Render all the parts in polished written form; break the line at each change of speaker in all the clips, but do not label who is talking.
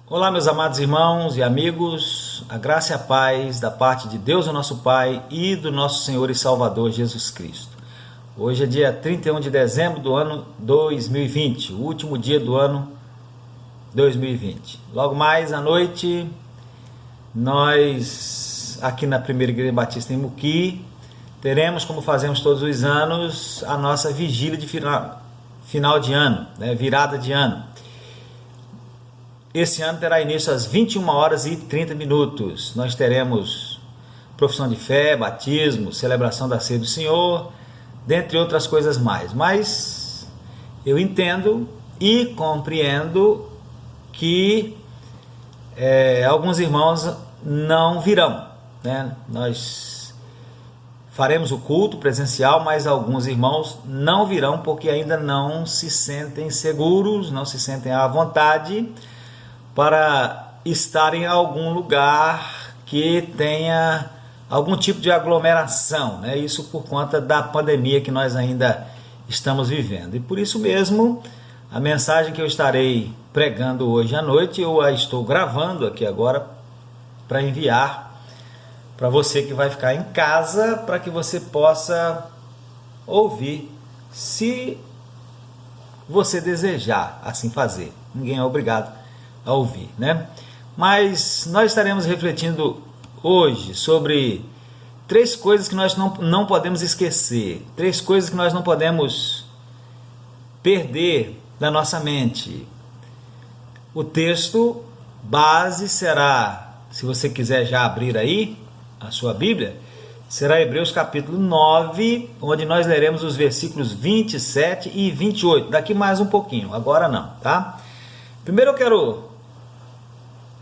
Olá, meus amados irmãos e amigos, a graça e a paz da parte de Deus, o nosso Pai, e do nosso Senhor e Salvador Jesus Cristo. Hoje é dia 31 de dezembro do ano 2020, o último dia do ano 2020. Logo mais à noite, nós aqui na Primeira Igreja Batista em Muqui, teremos, como fazemos todos os anos, a nossa vigília de final de ano, virada de ano. Esse ano terá início às 21 horas e 30 minutos. Nós teremos profissão de fé, batismo, celebração da ceia do Senhor, dentre outras coisas mais. Mas eu entendo e compreendo que alguns irmãos não virão, Nós faremos o culto presencial, mas alguns irmãos não virão porque ainda não se sentem seguros, não se sentem à vontade para estar em algum lugar que tenha algum tipo de aglomeração, Isso por conta da pandemia que nós ainda estamos vivendo. E por isso mesmo, a mensagem que eu estarei pregando hoje à noite, eu a estou gravando aqui agora para enviar para você que vai ficar em casa, para que você possa ouvir, se você desejar assim fazer. Ninguém é obrigado a ouvir, Mas nós estaremos refletindo hoje sobre três coisas que nós não podemos esquecer, três coisas que nós não podemos perder da nossa mente. O texto base será, se você quiser já abrir aí a sua Bíblia, será Hebreus capítulo 9, onde nós leremos os versículos 27 e 28, daqui mais um pouquinho, agora não, tá? Primeiro eu quero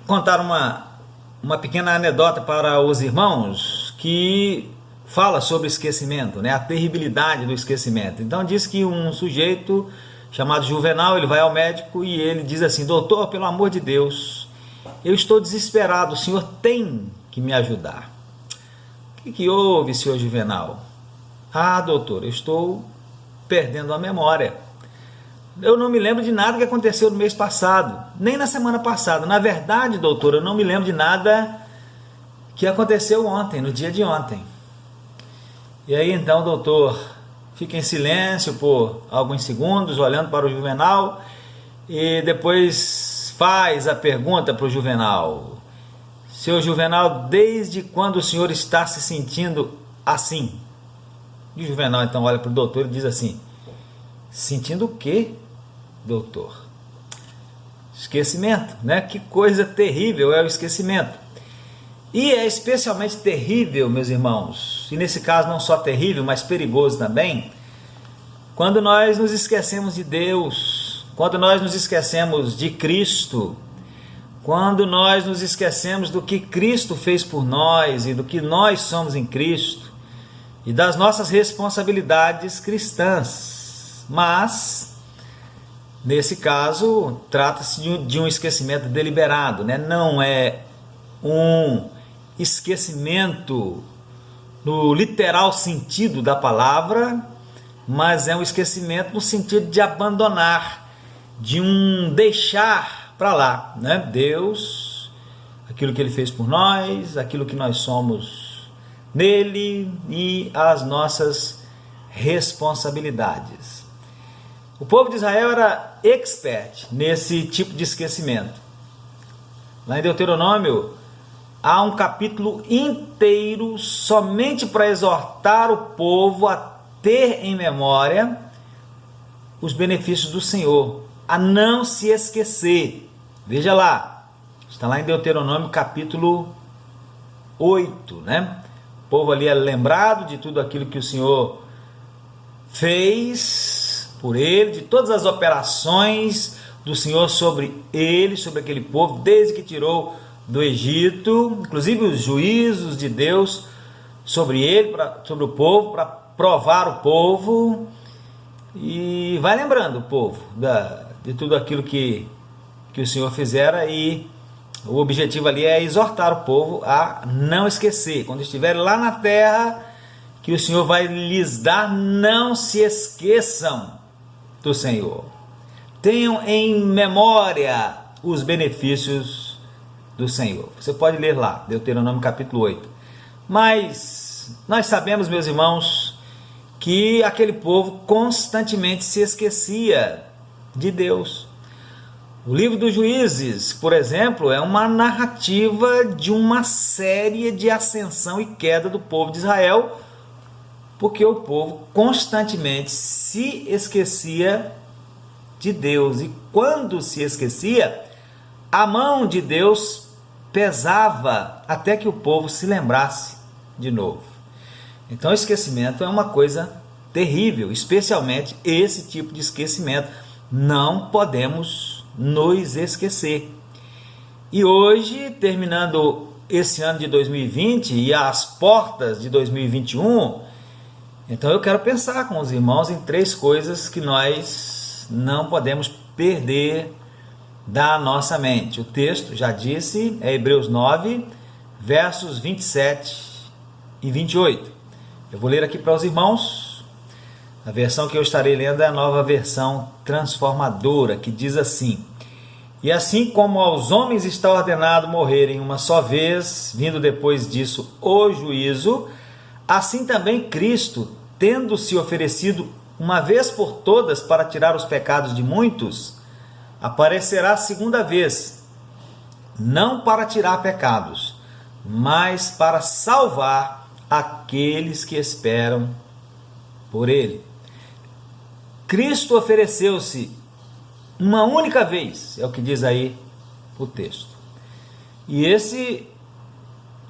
contar uma pequena anedota para os irmãos que fala sobre esquecimento, a terribilidade do esquecimento. Então diz que um sujeito chamado Juvenal, ele vai ao médico e ele diz assim: doutor, pelo amor de Deus, eu estou desesperado, o senhor tem que me ajudar. O que houve, senhor Juvenal? Ah, doutor, eu estou perdendo a memória. Eu não me lembro de nada que aconteceu no mês passado, nem na semana passada. Na verdade, doutor, eu não me lembro de nada que aconteceu ontem, no dia de ontem. E aí então o doutor fica em silêncio por alguns segundos, olhando para o Juvenal, e depois faz a pergunta para o Juvenal: seu Juvenal, desde quando o senhor está se sentindo assim? E o Juvenal então olha para o doutor e diz assim: sentindo o quê, doutor? Esquecimento, Que coisa terrível é o esquecimento. E é especialmente terrível, meus irmãos, e nesse caso não só terrível, mas perigoso também, quando nós nos esquecemos de Deus, quando nós nos esquecemos de Cristo, quando nós nos esquecemos do que Cristo fez por nós e do que nós somos em Cristo e das nossas responsabilidades cristãs. Mas nesse caso, trata-se de um esquecimento deliberado, Não é um esquecimento no literal sentido da palavra, mas é um esquecimento no sentido de abandonar, de um deixar para lá, Deus, aquilo que Ele fez por nós, aquilo que nós somos nele e as nossas responsabilidades. O povo de Israel era expert nesse tipo de esquecimento. Lá em Deuteronômio, há um capítulo inteiro somente para exortar o povo a ter em memória os benefícios do Senhor, a não se esquecer. Veja lá, está lá em Deuteronômio capítulo 8, O povo ali é lembrado de tudo aquilo que o Senhor fez por ele, de todas as operações do Senhor sobre ele, sobre aquele povo, desde que tirou do Egito, inclusive os juízos de Deus sobre ele, sobre o povo, para provar o povo, e vai lembrando o povo de tudo aquilo que o Senhor fizera, e o objetivo ali é exortar o povo a não esquecer. Quando estiverem lá na terra que o Senhor vai lhes dar, não se esqueçam do Senhor. Tenham em memória os benefícios do Senhor. Você pode ler lá, Deuteronômio capítulo 8. Mas nós sabemos, meus irmãos, que aquele povo constantemente se esquecia de Deus. O livro dos Juízes, por exemplo, é uma narrativa de uma série de ascensão e queda do povo de Israel, porque o povo constantemente se esquecia de Deus. E quando se esquecia, a mão de Deus pesava até que o povo se lembrasse de novo. Então, o esquecimento é uma coisa terrível, especialmente esse tipo de esquecimento. Não podemos nos esquecer. E hoje, terminando esse ano de 2020 e às portas de 2021, então eu quero pensar com os irmãos em 3 coisas que nós não podemos perder da nossa mente. O texto, já disse, é Hebreus 9, versos 27 e 28. Eu vou ler aqui para os irmãos. A versão que eu estarei lendo é a Nova Versão Transformadora, que diz assim: e assim como aos homens está ordenado morrerem uma só vez, vindo depois disso o juízo, assim também Cristo, tendo se oferecido uma vez por todas para tirar os pecados de muitos, aparecerá segunda vez, não para tirar pecados, mas para salvar aqueles que esperam por ele. Cristo ofereceu-se uma única vez, é o que diz aí o texto. E esse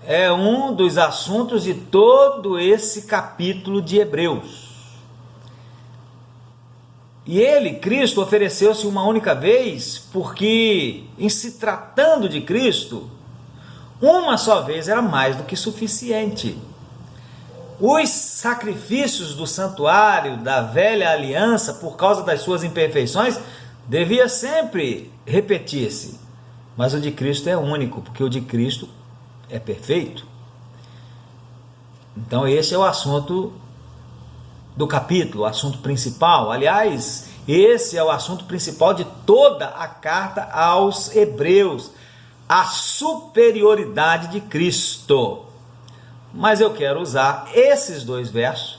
é um dos assuntos de todo esse capítulo de Hebreus. E ele, Cristo, ofereceu-se uma única vez porque, em se tratando de Cristo, uma só vez era mais do que suficiente. Os sacrifícios do santuário, da velha aliança, por causa das suas imperfeições, devia sempre repetir-se. Mas o de Cristo é único, porque o de Cristo é perfeito. Então esse é o assunto do capítulo, o assunto principal. Aliás, esse é o assunto principal de toda a carta aos Hebreus, a superioridade de Cristo. Mas eu quero usar esses 2 versos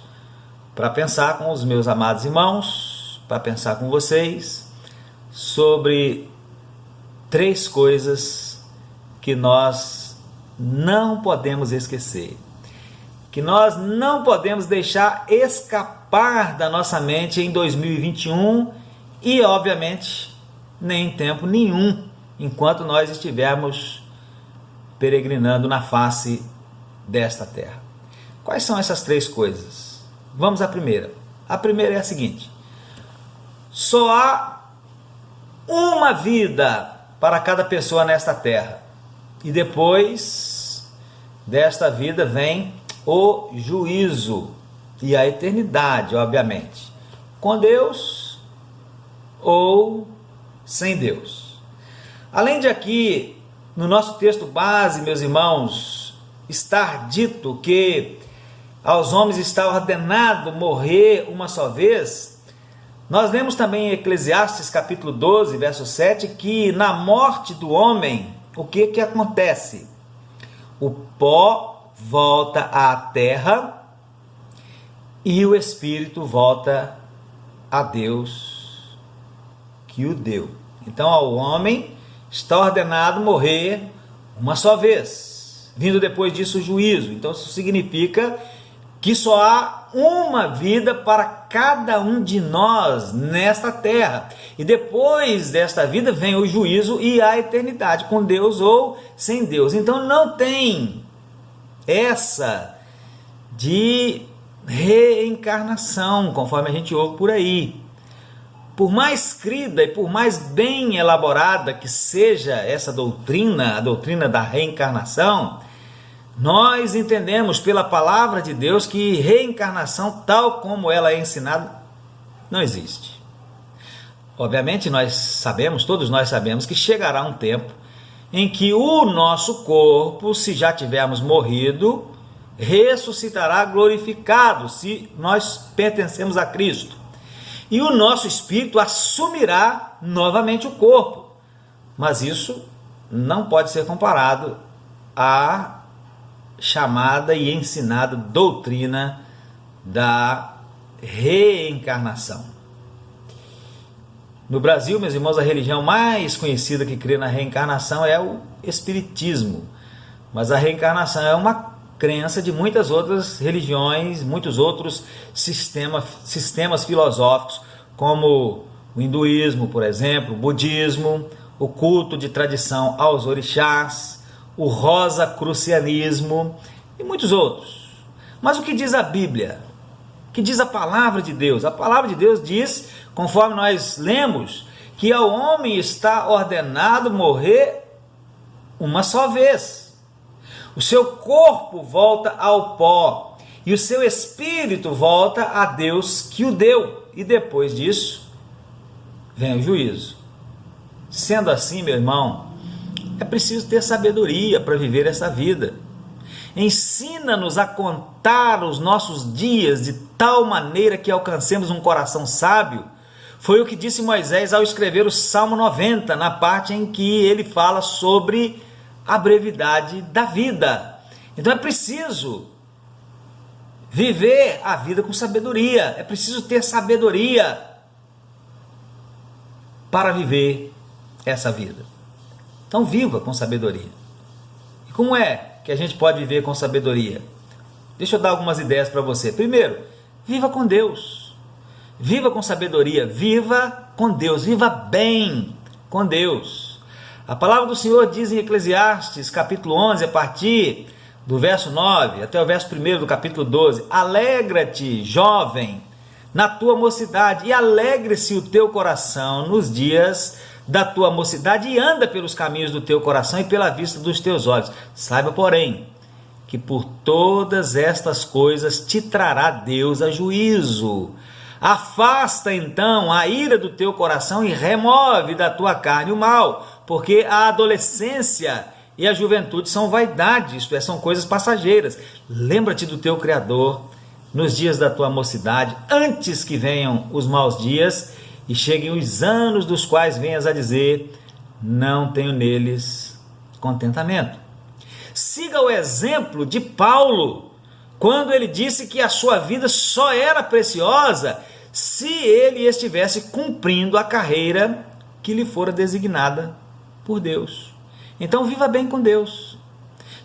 para pensar com os meus amados irmãos, para pensar com vocês sobre 3 coisas que nós não podemos esquecer, que nós não podemos deixar escapar da nossa mente em 2021 e, obviamente, nem em tempo nenhum, enquanto nós estivermos peregrinando na face desta terra. Quais são essas 3 coisas? Vamos à primeira. A primeira é a seguinte: só há uma vida para cada pessoa nesta terra, e depois desta vida vem o juízo e a eternidade, obviamente, com Deus ou sem Deus. Além de aqui, no nosso texto base, meus irmãos, estar dito que aos homens está ordenado morrer uma só vez, nós lemos também em Eclesiastes capítulo 12, verso 7, que na morte do homem, o que acontece? O pó volta à terra e o espírito volta a Deus que o deu. Então ao homem está ordenado morrer uma só vez, vindo depois disso o juízo. Então isso significa que só há uma vida para cada um de nós nesta terra. E depois desta vida vem o juízo e a eternidade, com Deus ou sem Deus. Então não tem essa de reencarnação, conforme a gente ouve por aí. Por mais crida e por mais bem elaborada que seja essa doutrina, a doutrina da reencarnação, nós entendemos pela palavra de Deus que reencarnação, tal como ela é ensinada, não existe. Obviamente nós sabemos, todos nós sabemos, que chegará um tempo em que o nosso corpo, se já tivermos morrido, ressuscitará glorificado, se nós pertencemos a Cristo. E o nosso espírito assumirá novamente o corpo, Mas isso não pode ser comparado à chamada e ensinada doutrina da reencarnação. No Brasil, meus irmãos, a religião mais conhecida que crê na reencarnação é o Espiritismo. Mas a reencarnação é uma crença de muitas outras religiões, muitos outros sistemas filosóficos, como o hinduísmo, por exemplo, o budismo, o culto de tradição aos orixás, o rosacrucianismo e muitos outros. Mas o que diz a Bíblia? O que diz a palavra de Deus? A palavra de Deus diz, conforme nós lemos, que ao homem está ordenado morrer uma só vez. O seu corpo volta ao pó e o seu espírito volta a Deus que o deu. E depois disso, vem o juízo. Sendo assim, meu irmão, é preciso ter sabedoria para viver essa vida. Ensina-nos a contar os nossos dias de tal maneira que alcancemos um coração sábio. Foi o que disse Moisés ao escrever o Salmo 90, na parte em que ele fala sobre a brevidade da vida. Então é preciso viver a vida com sabedoria. É preciso ter sabedoria para viver essa vida. Então viva com sabedoria. E como é que a gente pode viver com sabedoria? Deixa eu dar algumas ideias para você. Primeiro, viva com Deus. Viva com sabedoria. Viva com Deus. Viva bem com Deus. A palavra do Senhor diz em Eclesiastes, capítulo 11, a partir do verso 9 até o verso 1 do capítulo 12. Alegra-te, jovem, na tua mocidade, e alegre-se o teu coração nos dias da tua mocidade, e anda pelos caminhos do teu coração e pela vista dos teus olhos. Saiba, porém, que por todas estas coisas te trará Deus a juízo. Afasta então a ira do teu coração e remove da tua carne o mal, porque a adolescência e a juventude são vaidade, isto é, são coisas passageiras. Lembra-te do teu Criador nos dias da tua mocidade, antes que venham os maus dias e cheguem os anos dos quais venhas a dizer: não tenho neles contentamento. Siga o exemplo de Paulo, quando ele disse que a sua vida só era preciosa se ele estivesse cumprindo a carreira que lhe fora designada por Deus. Então viva bem com Deus.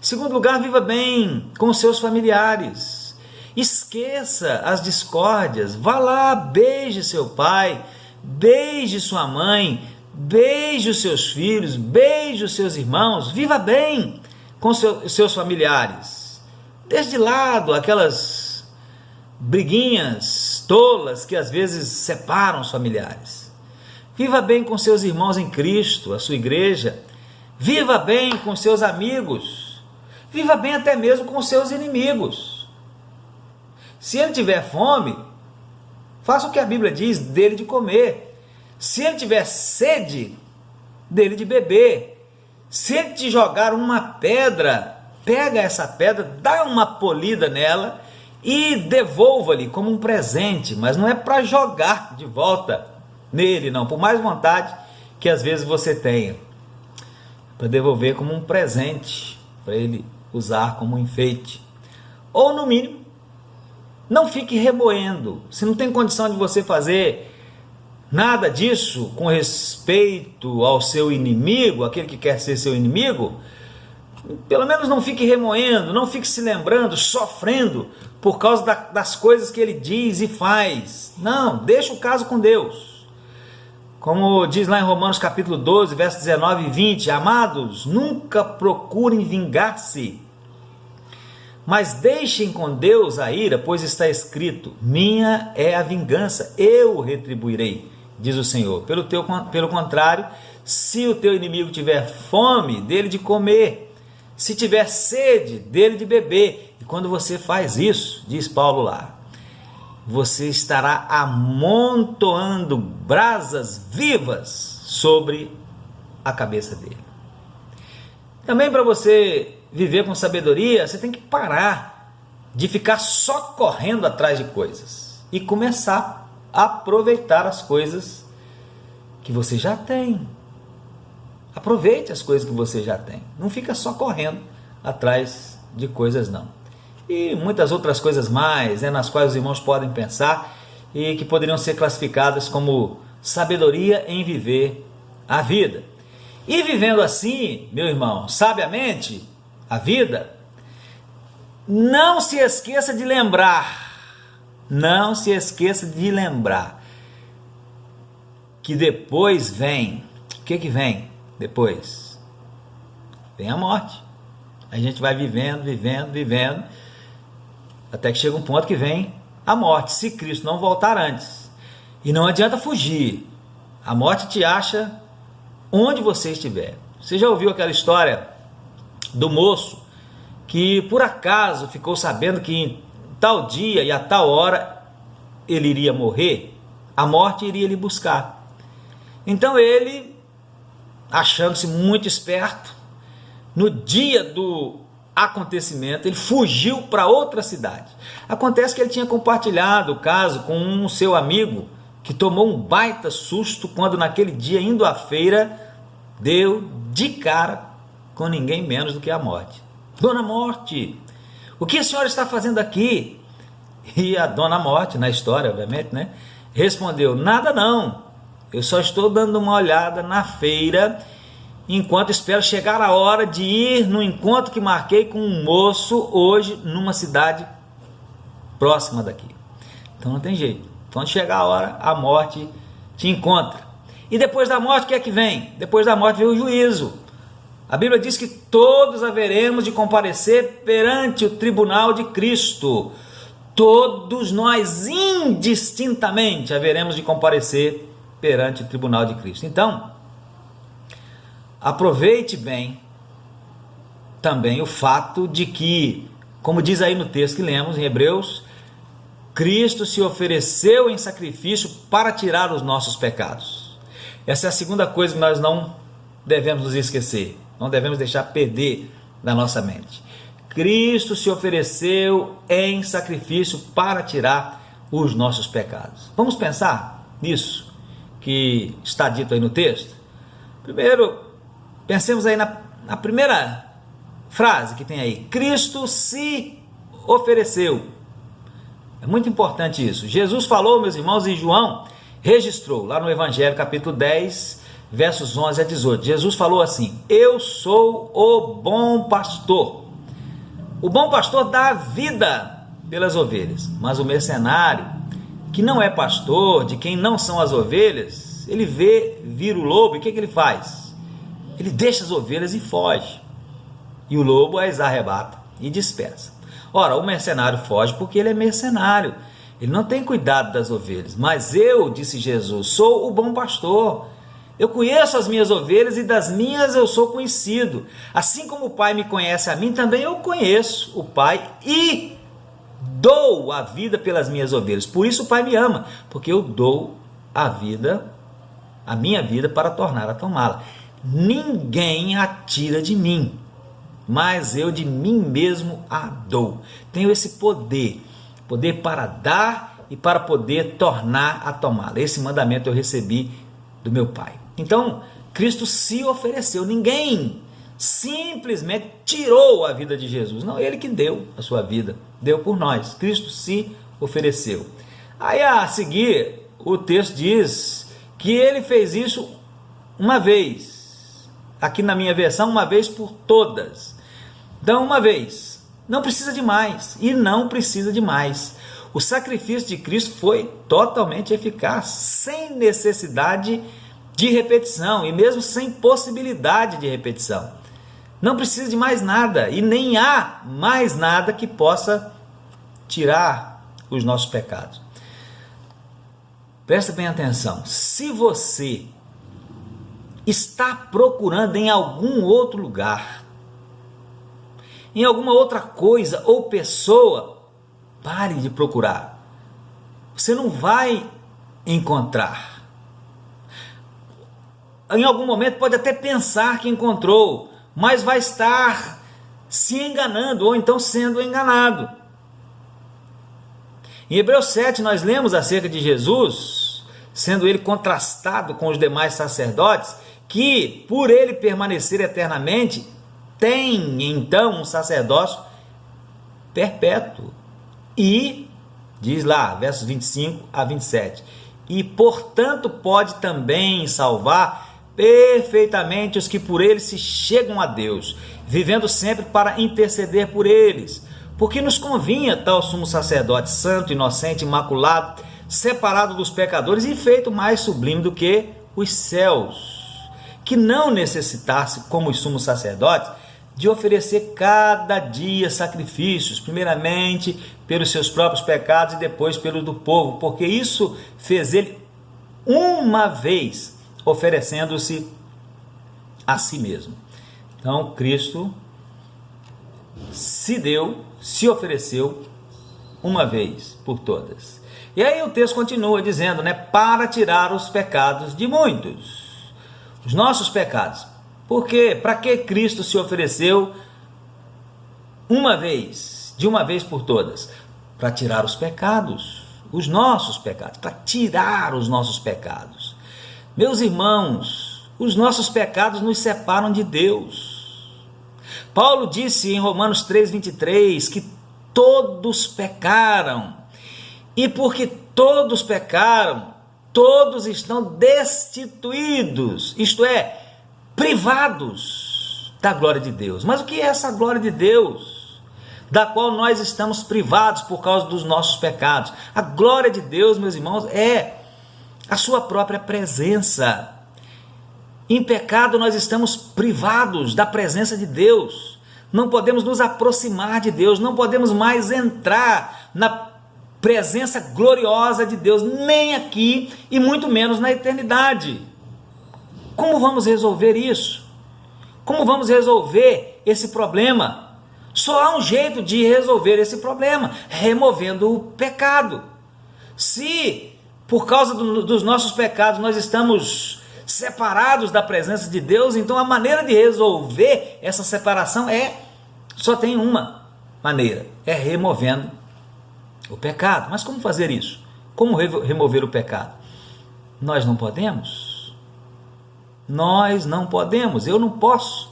Em segundo lugar, viva bem com seus familiares. Esqueça as discórdias. Vá lá, beije seu pai, beije sua mãe, beije os seus filhos, beije os seus irmãos. Viva bem com seus familiares. Deixe de lado aquelas briguinhas tolas que às vezes separam os familiares. Viva bem com seus irmãos em Cristo, a sua igreja. Viva bem com seus amigos. Viva bem até mesmo com seus inimigos. Se ele tiver fome, faça o que a Bíblia diz, dele de comer. Se ele tiver sede, dele de beber. Se ele te jogar uma pedra, pega essa pedra, dá uma polida nela e devolva-lhe como um presente, mas não é para jogar de volta nele, não, por mais vontade que às vezes você tenha, para devolver como um presente, para ele usar como um enfeite. Ou no mínimo, não fique remoendo. Se não tem condição de você fazer nada disso com respeito ao seu inimigo, aquele que quer ser seu inimigo, pelo menos não fique remoendo, não fique se lembrando, sofrendo por causa das coisas que ele diz e faz. Não, deixa o caso com Deus. Como diz lá em Romanos capítulo 12, versos 19 e 20, amados, nunca procurem vingar-se, mas deixem com Deus a ira, pois está escrito: minha é a vingança, eu retribuirei, diz o Senhor. Pelo contrário, se o teu inimigo tiver fome, dele de comer, se tiver sede, dele de beber. E quando você faz isso, diz Paulo lá, você estará amontoando brasas vivas sobre a cabeça dele. Também, para você viver com sabedoria, você tem que parar de ficar só correndo atrás de coisas e começar a aproveitar as coisas que você já tem. Aproveite as coisas que você já tem. Não fica só correndo atrás de coisas, não. E muitas outras coisas mais, nas quais os irmãos podem pensar e que poderiam ser classificadas como sabedoria em viver a vida. E vivendo assim, meu irmão, sabiamente a vida, não se esqueça de lembrar, que depois vem, o que vem depois? Vem a morte. A gente vai vivendo, até que chega um ponto que vem a morte, se Cristo não voltar antes. E não adianta fugir, a morte te acha onde você estiver. Você já ouviu aquela história do moço que por acaso ficou sabendo que em tal dia e a tal hora ele iria morrer? A morte iria lhe buscar. Então ele, achando-se muito esperto, no dia do acontecimento, ele fugiu para outra cidade. Acontece que ele tinha compartilhado o caso com um seu amigo, que tomou um baita susto quando naquele dia, indo à feira, deu de cara com ninguém menos do que a morte. Dona Morte, o que a senhora está fazendo aqui? E a Dona Morte, na história, obviamente, respondeu: nada não, eu só estou dando uma olhada na feira, enquanto espero chegar a hora de ir no encontro que marquei com um moço hoje numa cidade próxima daqui. Então não tem jeito, quando chegar a hora, a morte te encontra. E depois da morte, o que é que vem? Depois da morte vem o juízo. A Bíblia diz que todos haveremos de comparecer perante o tribunal de Cristo. Todos nós, indistintamente, haveremos de comparecer perante o tribunal de Cristo. Então, aproveite bem também o fato de que, como diz aí no texto que lemos em Hebreus, Cristo se ofereceu em sacrifício para tirar os nossos pecados. Essa é a segunda coisa que nós não devemos nos esquecer, não devemos deixar perder da nossa mente. Cristo se ofereceu em sacrifício para tirar os nossos pecados. Vamos pensar nisso que está dito aí no texto? Primeiro, pensemos aí na primeira frase que tem aí: Cristo se ofereceu. É muito importante isso. Jesus falou, meus irmãos, e João registrou lá no Evangelho, capítulo 10, versos 11 a 18. Jesus falou assim: eu sou o bom pastor. O bom pastor dá a vida pelas ovelhas, mas o mercenário, que não é pastor, de quem não são as ovelhas, ele vê vir o lobo, e o que ele faz? Ele deixa as ovelhas e foge, e o lobo as arrebata e dispersa. Ora, o mercenário foge porque ele é mercenário, ele não tem cuidado das ovelhas. Mas eu, disse Jesus, sou o bom pastor. Eu conheço as minhas ovelhas e das minhas eu sou conhecido. Assim como o Pai me conhece a mim, também eu conheço o Pai e dou a vida pelas minhas ovelhas. Por isso o Pai me ama, porque eu dou a vida, a minha vida, para tornar a tomá-la. Ninguém a tira de mim, mas eu de mim mesmo a dou. Tenho esse poder para dar e para poder tornar a tomá-la. Esse mandamento eu recebi do meu Pai. Então, Cristo se ofereceu. Ninguém simplesmente tirou a vida de Jesus. Não, ele que deu a sua vida, deu por nós. Cristo se ofereceu. Aí a seguir, o texto diz que ele fez isso uma vez. Aqui na minha versão, uma vez por todas. Então, uma vez. Não precisa de mais. E não precisa de mais. O sacrifício de Cristo foi totalmente eficaz, sem necessidade de repetição e mesmo sem possibilidade de repetição. Não precisa de mais nada e nem há mais nada que possa tirar os nossos pecados. Presta bem atenção. Se você está procurando em algum outro lugar, em alguma outra coisa ou pessoa, pare de procurar. Você não vai encontrar. Em algum momento pode até pensar que encontrou, mas vai estar se enganando ou então sendo enganado. Em Hebreus 7 nós lemos acerca de Jesus, sendo ele contrastado com os demais sacerdotes, que, por ele permanecer eternamente, tem então um sacerdócio perpétuo. E, diz lá, versos 25 a 27, e portanto pode também salvar perfeitamente os que por ele se chegam a Deus, vivendo sempre para interceder por eles. Porque nos convinha tal sumo sacerdote, santo, inocente, imaculado, separado dos pecadores e feito mais sublime do que os céus, que não necessitasse, como os sumos sacerdotes, de oferecer cada dia sacrifícios, primeiramente pelos seus próprios pecados e depois pelos do povo, porque isso fez ele uma vez, oferecendo-se a si mesmo. Então Cristo se deu, se ofereceu uma vez por todas. E aí o texto continua dizendo, para tirar os pecados de muitos, os nossos pecados. Porque para que Cristo se ofereceu uma vez, de uma vez por todas? Para tirar os pecados, os nossos pecados, para tirar os nossos pecados. Meus irmãos, os nossos pecados nos separam de Deus. Paulo disse em Romanos 3:23 que todos pecaram, e porque todos pecaram, todos estão destituídos, isto é, privados da glória de Deus. Mas o que é essa glória de Deus, da qual nós estamos privados por causa dos nossos pecados? A glória de Deus, meus irmãos, é a sua própria presença. Em pecado nós estamos privados da presença de Deus, não podemos nos aproximar de Deus, não podemos mais entrar na presença gloriosa de Deus, nem aqui e muito menos na eternidade. Como vamos resolver isso? Como vamos resolver esse problema? Só há um jeito de resolver esse problema, removendo o pecado. Se por causa dos nossos pecados nós estamos separados da presença de Deus, então a maneira de resolver essa separação só tem uma maneira, é removendo o pecado. Mas como fazer isso? Como remover o pecado? Nós não podemos. Nós não podemos, eu não posso,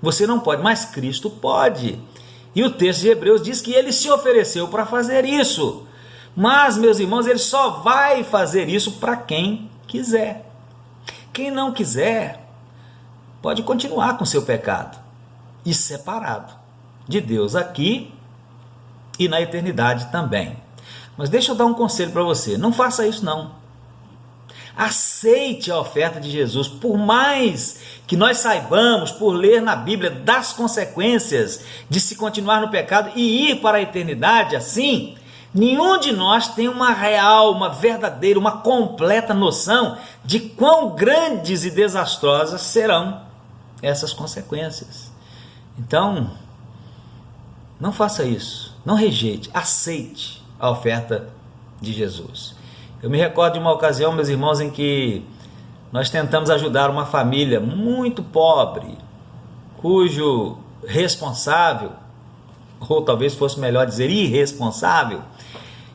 você não pode, mas Cristo pode. E o texto de Hebreus diz que ele se ofereceu para fazer isso. Mas, meus irmãos, ele só vai fazer isso para quem quiser. Quem não quiser, pode continuar com seu pecado e separado de Deus aqui e na eternidade também. Mas deixa eu dar um conselho para você, não faça isso não. Aceite a oferta de Jesus, por mais que nós saibamos, por ler na Bíblia, das consequências de se continuar no pecado e ir para a eternidade assim, nenhum de nós tem uma real, uma verdadeira, uma completa noção de quão grandes e desastrosas serão essas consequências. Então, não faça isso, não rejeite, aceite a oferta de Jesus. Eu me recordo de uma ocasião, meus irmãos, em que nós tentamos ajudar uma família muito pobre, cujo responsável, ou talvez fosse melhor dizer irresponsável,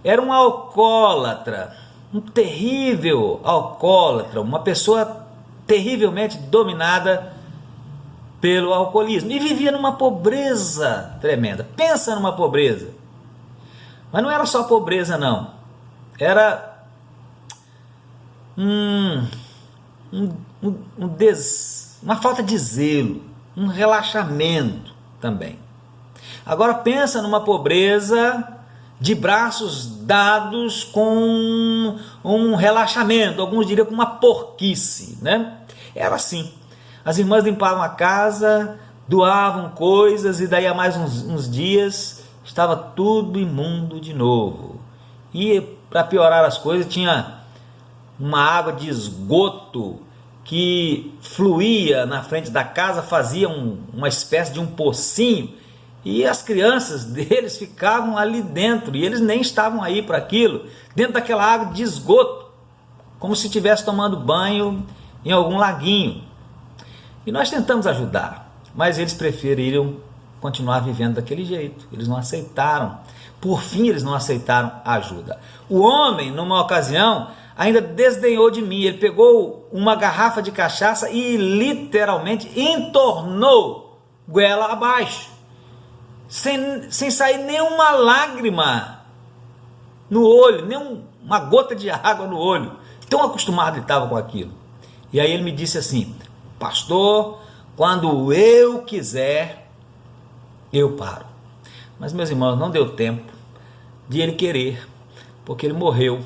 era um alcoólatra, um terrível alcoólatra, uma pessoa terrivelmente dominada pelo alcoolismo, e vivia numa pobreza tremenda. Pensa numa pobreza. Mas não era só pobreza não, era uma falta de zelo, um relaxamento também. Agora pensa numa pobreza de braços dados com um relaxamento, alguns diriam com uma porquice, Era assim, as irmãs limpavam a casa, doavam coisas e daí a mais uns dias estava tudo imundo de novo. E para piorar as coisas, tinha uma água de esgoto que fluía na frente da casa, fazia uma espécie de um pocinho, e as crianças deles ficavam ali dentro, e eles nem estavam aí para aquilo, dentro daquela água de esgoto, como se estivesse tomando banho em algum laguinho. E nós tentamos ajudar, mas eles preferiram continuar vivendo daquele jeito, eles não aceitaram, por fim eles não aceitaram a ajuda. O homem, numa ocasião, ainda desdenhou de mim. Ele pegou uma garrafa de cachaça e literalmente entornou goela abaixo, sem sair nenhuma lágrima no olho, nem uma gota de água no olho. Tão acostumado ele estava com aquilo. E aí ele me disse assim: pastor, quando eu quiser, eu paro. Mas, meus irmãos, não deu tempo de ele querer, porque ele morreu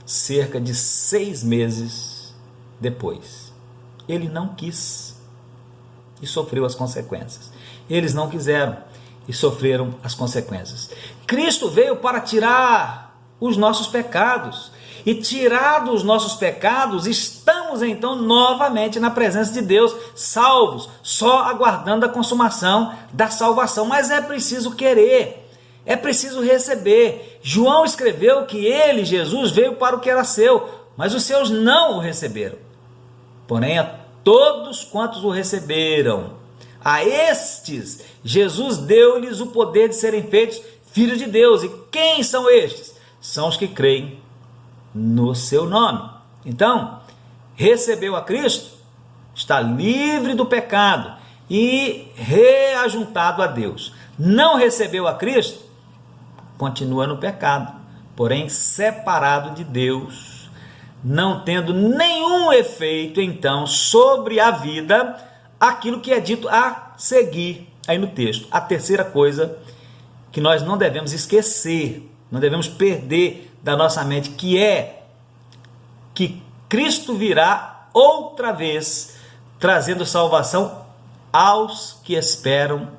cerca de 6 meses depois. Ele não quis e sofreu as consequências. Eles não quiseram e sofreram as consequências. Cristo veio para tirar os nossos pecados, e tirados os nossos pecados, estamos então novamente na presença de Deus, salvos, só aguardando a consumação da salvação. Mas é preciso querer, é preciso receber. João escreveu que ele, Jesus, veio para o que era seu, mas os seus não o receberam. Porém, a todos quantos o receberam, a estes Jesus deu-lhes o poder de serem feitos filhos de Deus. E quem são estes? São os que creem no seu nome. Então, recebeu a Cristo, está livre do pecado e reajuntado a Deus. Não recebeu a Cristo, continua no pecado, porém separado de Deus, não tendo nenhum efeito então sobre a vida, aquilo que é dito a seguir aí no texto. A terceira coisa que nós não devemos esquecer, não devemos perder da nossa mente, que é que Cristo virá outra vez, trazendo salvação aos que esperam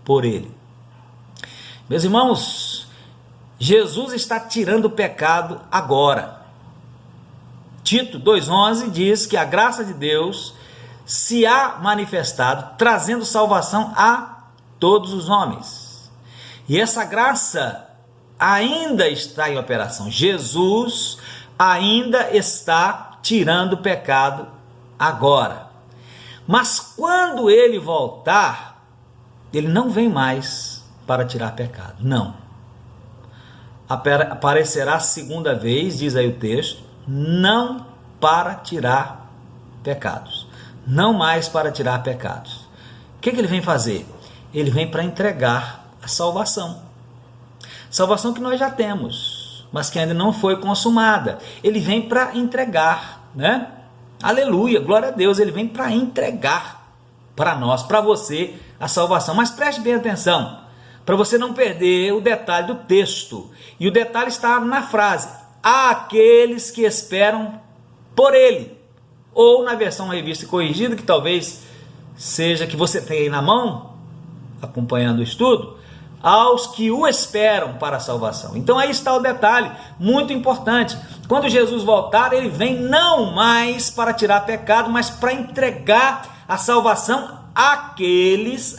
por Ele. Meus irmãos, Jesus está tirando o pecado agora. Tito 2,11 diz que a graça de Deus se há manifestado, trazendo salvação a todos os homens. E essa graça ainda está em operação. Jesus ainda está tirando o pecado agora. Mas quando ele voltar, ele não vem mais para tirar pecado. Não. Aparecerá segunda vez, diz aí o texto, não para tirar pecados. Não mais para tirar pecados. O que ele vem fazer? Ele vem para entregar a salvação. Salvação que nós já temos, mas que ainda não foi consumada. Ele vem para entregar, né? Aleluia, glória a Deus. Ele vem para entregar para nós, para você, a salvação. Mas preste bem atenção, para você não perder o detalhe do texto. E o detalhe está na frase: aqueles que esperam por Ele. Ou na versão revista e corrigida, que talvez seja que você tem aí na mão, acompanhando o estudo, aos que o esperam para a salvação. Então aí está o detalhe, muito importante. Quando Jesus voltar, ele vem não mais para tirar pecado, mas para entregar a salvação àqueles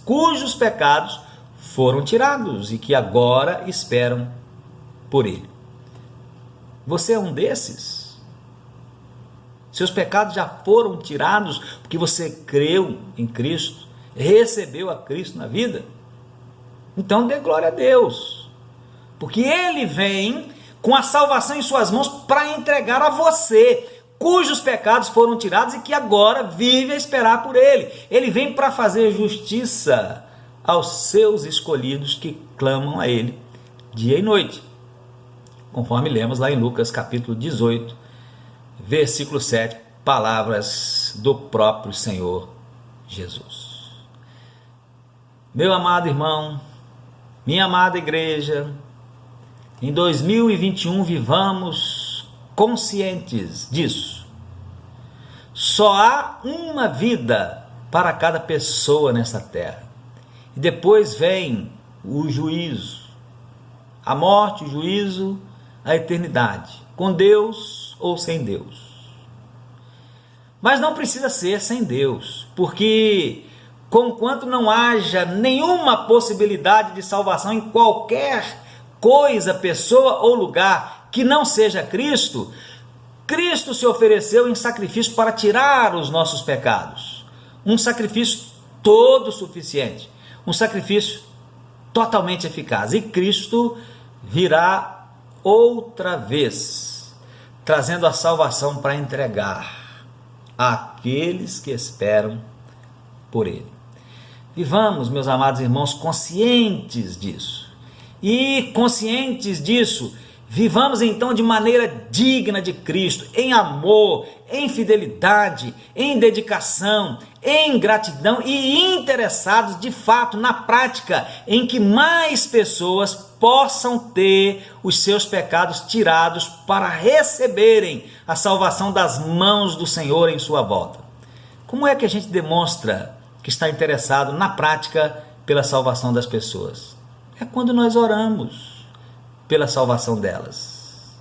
cujos pecados foram tirados e que agora esperam por ele. Você é um desses? Seus pecados já foram tirados porque você creu em Cristo, recebeu a Cristo na vida? Então dê glória a Deus, porque Ele vem com a salvação em suas mãos para entregar a você, cujos pecados foram tirados e que agora vive a esperar por Ele. Ele vem para fazer justiça aos seus escolhidos que clamam a Ele dia e noite, conforme lemos lá em Lucas capítulo 18, versículo 7, palavras do próprio Senhor Jesus. Meu amado irmão, minha amada igreja, em 2021 vivamos conscientes disso. Só há uma vida para cada pessoa nessa terra. E depois vem o juízo, a morte, o juízo, a eternidade, com Deus ou sem Deus. Mas não precisa ser sem Deus, porque conquanto não haja nenhuma possibilidade de salvação em qualquer coisa, pessoa ou lugar que não seja Cristo, Cristo se ofereceu em sacrifício para tirar os nossos pecados. Um sacrifício todo suficiente, um sacrifício totalmente eficaz. E Cristo virá outra vez, trazendo a salvação para entregar àqueles que esperam por Ele. Vivamos, meus amados irmãos, conscientes disso. E conscientes disso, vivamos então de maneira digna de Cristo, em amor, em fidelidade, em dedicação, em gratidão e interessados de fato na prática em que mais pessoas possam ter os seus pecados tirados para receberem a salvação das mãos do Senhor em sua volta. Como é que a gente demonstra que está interessado na prática pela salvação das pessoas? É quando nós oramos pela salvação delas.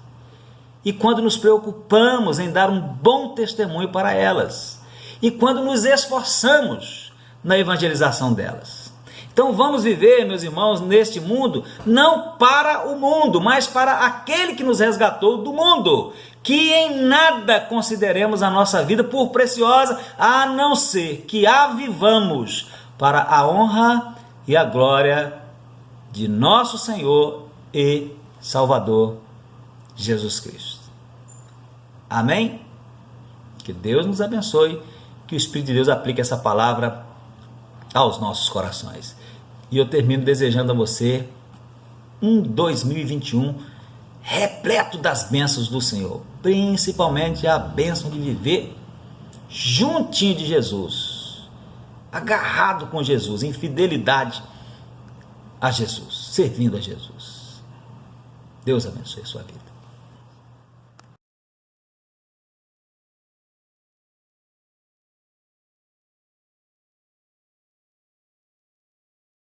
E quando nos preocupamos em dar um bom testemunho para elas. E quando nos esforçamos na evangelização delas. Então vamos viver, meus irmãos, neste mundo, não para o mundo, mas para aquele que nos resgatou do mundo. Que em nada consideremos a nossa vida por preciosa, a não ser que a vivamos para a honra e a glória de nosso Senhor e Salvador Jesus Cristo. Amém? Que Deus nos abençoe, que o Espírito de Deus aplique essa palavra aos nossos corações. E eu termino desejando a você um 2021 repleto das bênçãos do Senhor, principalmente a bênção de viver juntinho de Jesus, agarrado com Jesus, em fidelidade a Jesus, servindo a Jesus. Deus abençoe a sua vida.